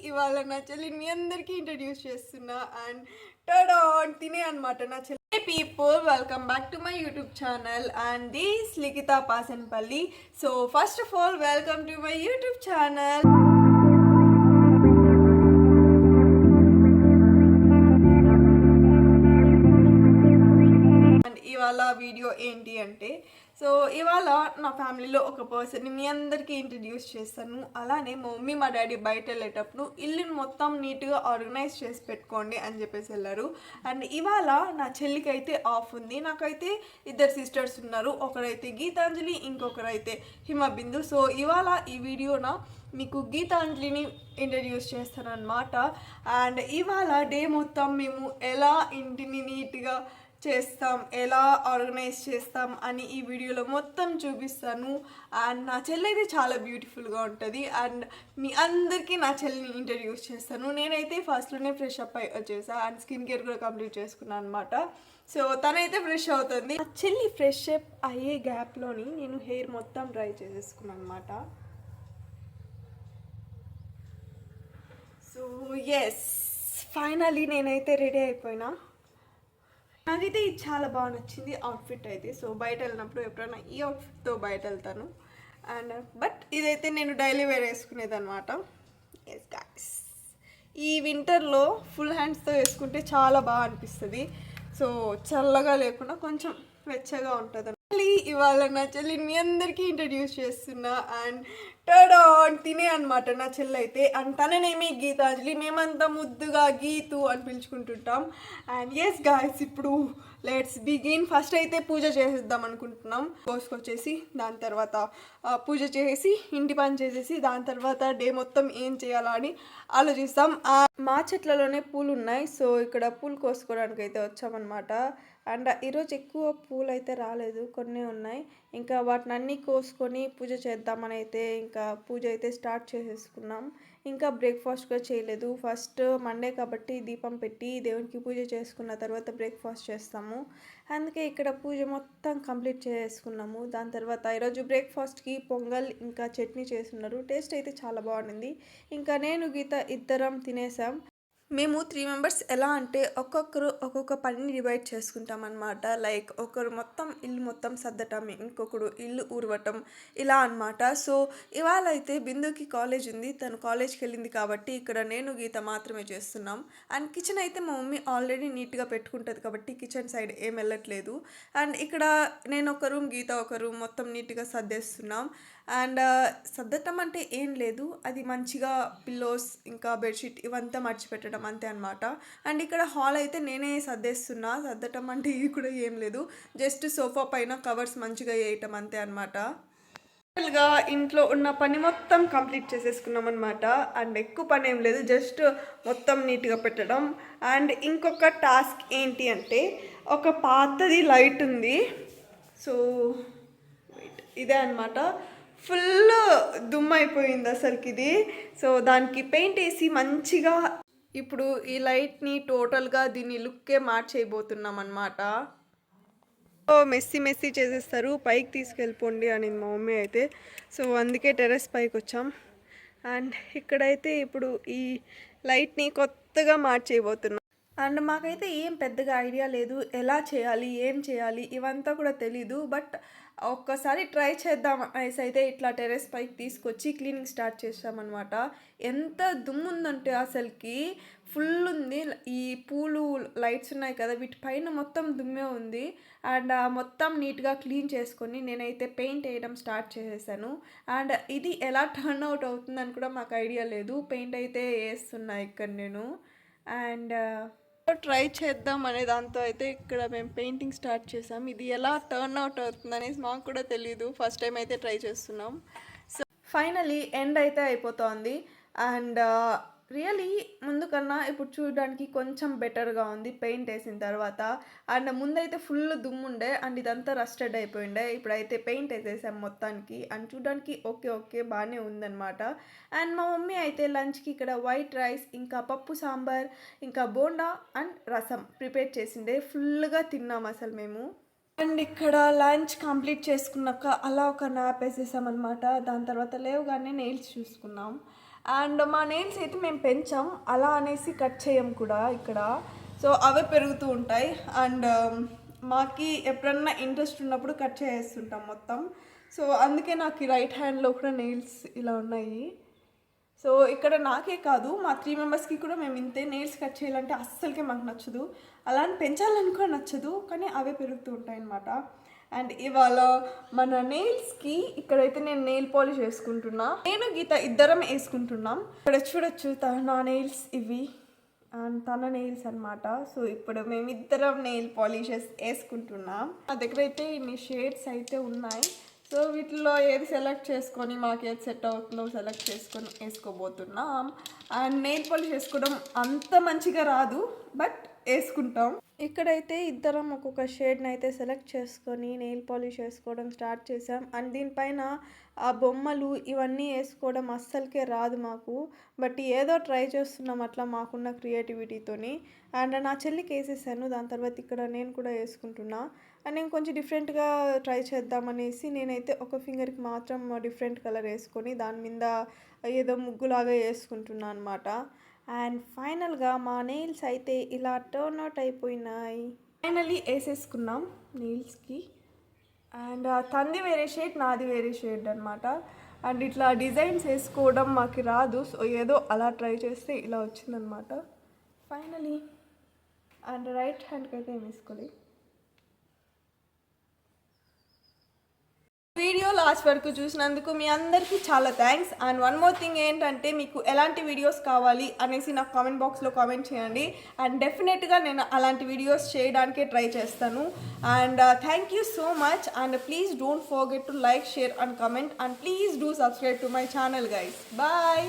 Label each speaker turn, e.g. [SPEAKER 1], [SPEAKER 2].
[SPEAKER 1] ఇవాళ నా చెల్లిని మీ అందరికీ ఇంట్రడ్యూస్ చేస్తున్నా అండ్ టడాన్ తినే అనమాట నా చెల్లి people welcome back to my YouTube channel and this Likhitha పాసన్పల్లి. So first of all welcome to my YouTube channel. ఇవాళ వీడియో ఏంటి అంటే, సో ఇవాళ నా ఫ్యామిలీలో ఒక పర్సన్ని మీ అందరికీ ఇంట్రడ్యూస్ చేస్తాను. అలానే మా మమ్మీ మా డాడీ బయట వెళ్ళేటప్పుడు ఇల్లుని మొత్తం నీట్గా ఆర్గనైజ్ చేసి పెట్టుకోండి అని చెప్పేసి వెళ్ళారు. అండ్ ఇవాళ నా చెల్లికి అయితే ఆఫ్ ఉంది. నాకైతే ఇద్దరు సిస్టర్స్ ఉన్నారు, ఒకరైతే గీతాంజలి, ఇంకొకరైతే హిమబిందు. సో ఇవాళ ఈ వీడియోన మీకు గీతాంజలిని ఇంట్రడ్యూస్ చేస్తాను అనమాట. అండ్ ఇవాళ డే మొత్తం మేము ఎలా ఇంటిని నీట్గా చేస్తాం, ఎలా ఆర్గనైజ్ చేస్తాం అని ఈ వీడియోలో మొత్తం చూపిస్తాను. అండ్ నా చెల్లి అయితే చాలా బ్యూటిఫుల్గా ఉంటుంది. అండ్ మీ అందరికీ నా చెల్లిని ఇంట్రడ్యూస్ చేస్తాను. నేనైతే ఫస్ట్లోనే ఫ్రెష్ అప్ అయి వచ్చేసా అండ్ స్కిన్ కేర్ కూడా కంప్లీట్ చేసుకున్నాను అనమాట. సో తనైతే ఫ్రెష్ అవుతుంది. నా చెల్లి ఫ్రెష్ అప్ అయ్యే గ్యాప్లోని నేను హెయిర్ మొత్తం డ్రై చేసేసుకున్నాను అనమాట. సో ఎస్, ఫైనలీ నేనైతే రెడీ అయిపోయినా. నాకైతే ఇది చాలా బాగా నచ్చింది అవుట్ఫిట్ అయితే. సో బయట వెళ్ళినప్పుడు ఎప్పుడైనా ఈ అవుట్ఫిట్తో బయట వెళ్తాను. అండ్ బట్ ఇదైతే నేను డైలీ వేర్ వేసుకునేది అనమాట. ఎస్ గాయ్స్, ఈ వింటర్లో ఫుల్ హ్యాండ్స్తో వేసుకుంటే చాలా బాగా అనిపిస్తుంది. సో చల్లగా లేకుండా కొంచెం వెచ్చగా ఉంటుంది. మళ్ళీ ఇవాళ నా చెల్లిని మీ అందరికీ ఇంట్రడ్యూస్ చేస్తున్నా అండ్ టడాన్ తినే అనమాట నా చెల్లి అయితే. అండ్ తననేమి గీతాంజలి, మేమంతా ముద్దుగా గీతు అని పిలుచుకుంటుంటాం. అండ్ ఎస్ గాయ్స్, ఇప్పుడు లెట్స్ బిగిన్. ఫస్ట్ అయితే పూజ చేసేద్దాం అనుకుంటున్నాం. కోసుకొచ్చేసి దాని తర్వాత పూజ చేసి ఇంటి పని చేసేసి దాని తర్వాత డే మొత్తం ఏం చేయాలా అని ఆలోచిస్తాం. మా చెట్లలోనే పూలు ఉన్నాయి. సో ఇక్కడ పూలు కోసుకోవడానికి అయితే వచ్చామన్నమాట. అండ్ ఈరోజు ఎక్కువ పూలు అయితే రాలేదు, కొన్ని ఉన్నాయి. ఇంకా వాటిని అన్నీ కోసుకొని పూజ చేద్దామని అయితే ఇంకా పూజ అయితే స్టార్ట్ చేసేసుకున్నాం. ఇంకా బ్రేక్ఫాస్ట్ కూడా చేయలేదు. ఫస్ట్ మండే కాబట్టి దీపం పెట్టి దేవునికి పూజ చేసుకున్న తర్వాత బ్రేక్ఫాస్ట్ చేస్తాము. అందుకే ఇక్కడ పూజ మొత్తం కంప్లీట్ చేసుకున్నాము. దాని తర్వాత ఈరోజు బ్రేక్ఫాస్ట్కి పొంగల్ ఇంకా చట్నీ చేస్తున్నారు. టేస్ట్ అయితే చాలా బాగుంది. ఇంకా నేను గీత ఇద్దరం తినేసాం. మేము 3 మెంబర్స్ ఎలా అంటే ఒక్కొక్కరు ఒక్కొక్క పనిని డివైడ్ చేసుకుంటాం అనమాట. లైక్ ఒకరు మొత్తం ఇల్లు మొత్తం సర్దటం, ఇంకొకరు ఇల్లు ఊరవటం, ఇలా అనమాట. సో ఇవాళ అయితే బిందుకి కాలేజ్ ఉంది, తను కాలేజ్కి వెళ్ళింది కాబట్టి ఇక్కడ నేను గీత మాత్రమే చేస్తున్నాం. అండ్ కిచెన్ అయితే మా మమ్మీ ఆల్రెడీ నీట్గా పెట్టుకుంటుంది కాబట్టి కిచెన్ సైడ్ ఏం వెళ్ళట్లేదు. అండ్ ఇక్కడ నేను ఒక రూమ్, గీత ఒక రూమ్ మొత్తం నీట్గా సర్దేస్తున్నాం. అండ్ సర్దటం అంటే ఏం లేదు, అది మంచిగా పిల్లోస్ ఇంకా బెడ్షీట్ ఇవంతా మర్చిపెట్టడం అంతే అనమాట. అండ్ ఇక్కడ హాల్ అయితే నేనే సర్దేస్తున్నా. సర్దటం అంటే ఇది కూడా ఏం లేదు, జస్ట్ సోఫా పైన కవర్స్ మంచిగా వేయటం అంతే అనమాట. గా ఇంట్లో ఉన్న పని మొత్తం కంప్లీట్ చేసేసుకున్నాం అనమాట. అండ్ ఎక్కువ పని ఏం లేదు, జస్ట్ మొత్తం నీట్గా పెట్టడం. అండ్ ఇంకొక టాస్క్ ఏంటి అంటే, ఒక పాతది లైట్ ఉంది. సో ఇదే అనమాట, ఫుల్ దుమ్ము అయిపోయింది అసలుకి ఇది. సో దానికి పెయింట్ వేసి మంచిగా ఇప్పుడు ఈ లైట్ని టోటల్గా దీన్ని లుక్కే మార్చేయబోతున్నాం అనమాట. సో మెస్సీ చేసేస్తారు, పైకి తీసుకెళ్ళిపోండి అని మా మమ్మీ అయితే. సో అందుకే టెర్రస్ పైకి వచ్చాం. అండ్ ఇక్కడైతే ఇప్పుడు ఈ లైట్ని కొత్తగా మార్చేయబోతున్నాం. అండ్ మాకైతే ఏం పెద్దగా ఐడియా లేదు, ఎలా చేయాలి ఏం చేయాలి ఇవంతా కూడా తెలీదు. బట్ ఒక్కసారి ట్రై చేద్దాం అనేసి అయితే ఇట్లా టెర్రస్ పైకి తీసుకొచ్చి క్లీనింగ్ స్టార్ట్ చేస్తామన్నమాట. ఎంత దుమ్ము ఉందంటే అసలుకి ఫుల్ ఉంది. ఈ పూలు లైట్స్ ఉన్నాయి కదా, వీటి పైన మొత్తం దుమ్మే ఉంది. అండ్ మొత్తం నీట్గా క్లీన్ చేసుకొని నేనైతే పెయింట్ వేయడం స్టార్ట్ చేసేసాను. అండ్ ఇది ఎలా టర్న్ అవుట్ అవుతుందని కూడా మాకు ఐడియా లేదు. పెయింట్ అయితే వేస్తున్నా ఇక్కడ నేను. అండ్ ట్రై చేద్దాం అనే దాంతో అయితే ఇక్కడ మేము పెయింటింగ్ స్టార్ట్ చేసాం. ఇది ఎలా టర్న్ అవుట్ అవుతుంది అనేసి మాకు కూడా తెలియదు, ఫస్ట్ టైం అయితే ట్రై చేస్తున్నాం. సో ఫైనలీ ఎండ్ అయితే అయిపోతుంది. అండ్ రియలీ ముందు కన్నా ఇప్పుడు చూడడానికి కొంచెం బెటర్గా ఉంది పెయింట్ వేసిన తర్వాత. అండ్ ముందైతే ఫుల్ దుమ్ముండే అండ్ ఇదంతా రస్టెడ్ అయిపోయిండే. ఇప్పుడైతే పెయింట్ వేసేసాం మొత్తానికి. అండ్ చూడడానికి ఓకే బాగానే ఉందన్నమాట. అండ్ మా మమ్మీ అయితే లంచ్కి ఇక్కడ వైట్ రైస్ ఇంకా పప్పు సాంబార్ ఇంకా బోండా అండ్ రసం ప్రిపేర్ చేసిండే. ఫుల్గా తిన్నాం అసలు మేము. అండ్ ఇక్కడ లంచ్ కంప్లీట్ చేసుకున్నాక అలా ఒక నాప్ వేసేసామన్నమాట. దాని తర్వాత లేవుగానే నెయిల్స్ చూసుకున్నాం. అండ్ మా నెయిల్స్ అయితే మేము పెంచాం, అలా అనేసి కట్ చేయం కూడా ఇక్కడ. సో అవే పెరుగుతూ ఉంటాయి. అండ్ మాకి ఎప్పుడన్నా ఇంట్రెస్ట్ ఉన్నప్పుడు కట్ చేస్తుంటాం మొత్తం. సో అందుకే నాకు ఈ రైట్ హ్యాండ్లో కూడా నెయిల్స్ ఇలా ఉన్నాయి. సో ఇక్కడ నాకే కాదు, మా 3 మెంబర్స్కి కూడా మేము ఇంతే. నెయిల్స్ కట్ చేయాలంటే అస్సలకే మాకు నచ్చదు, అలా అని పెంచాలని కూడా నచ్చదు, కానీ అవే పెరుగుతూ ఉంటాయి అన్నమాట. అండ్ ఇవాళ మన నెయిల్స్కి ఇక్కడైతే నేను నెయిల్ పాలిష్ వేసుకుంటున్నా. నేను గీత ఇద్దరం వేసుకుంటున్నాం. ఇక్కడ చూడొచ్చు నా నెయిల్స్ ఇవి అండ్ తన నెయిల్స్ అనమాట. సో ఇప్పుడు మేమిద్దరం నెయిల్ పాలిషెస్ వేసుకుంటున్నాం. నా దగ్గర అయితే ఇన్ని షేడ్స్ అయితే ఉన్నాయి. సో వీటిలో ఏది సెలెక్ట్ చేసుకొని మాకు ఏది సెట్ అవుతుందో సెలెక్ట్ చేసుకొని వేసుకోబోతున్నాం. అండ్ నెయిల్ పాలిష్ వేసుకోవడం అంత మంచిగా రాదు, బట్ వేసుకుంటాం. ఇక్కడైతే ఇద్దరం ఒక్కొక్క షేడ్ని అయితే సెలెక్ట్ చేసుకొని నెయిల్ పాలిష్ వేసుకోవడం స్టార్ట్ చేసాం. అండ్ దీనిపైన ఆ బొమ్మలు ఇవన్నీ వేసుకోవడం అస్సలకే రాదు మాకు, బట్ ఏదో ట్రై చేస్తున్నాం అట్లా మాకున్న క్రియేటివిటీతోని. అండ్ నా చెల్లికి వేసేసాను, దాని తర్వాత ఇక్కడ నేను కూడా వేసుకుంటున్నా. అండ్ నేను కొంచెం డిఫరెంట్గా ట్రై చేద్దామనేసి నేనైతే ఒక ఫింగర్కి మాత్రం డిఫరెంట్ కలర్ వేసుకొని దాని మీద ఏదో ముగ్గులాగా వేసుకుంటున్నాను అనమాట. అండ్ ఫైనల్గా మా నెయిల్స్ అయితే ఇలా టర్న్ అవుట్ అయిపోయినాయి. ఫైనల్లీ వేసేసుకున్నాం నెయిల్స్కి. అండ్ తనది వేరే షేడ్, నాది వేరే షేడ్ అనమాట. అండ్ ఇట్లా డిజైన్స్ వేసుకోవడం మాకు రాదు, సో ఏదో అలా ట్రై చేస్తే ఇలా వచ్చిందనమాట ఫైనలీ. అండ్ రైట్ హ్యాండ్కి అయితే ఏం వేసుకోవాలి. వీడియో లాస్ట్ వరకు చూసినందుకు మీ అందరికీ చాలా thanks. And one more thing ఏంటంటే, మీకు ఎలాంటి వీడియోస్ కావాలి అనేసి నాకు కామెంట్ బాక్స్లో కామెంట్ చేయండి. అండ్ డెఫినెట్గా నేను అలాంటి వీడియోస్ చేయడానికే ట్రై చేస్తాను. And thank you so much. And please don't forget to like, share and comment. And please do subscribe to my channel guys. Bye.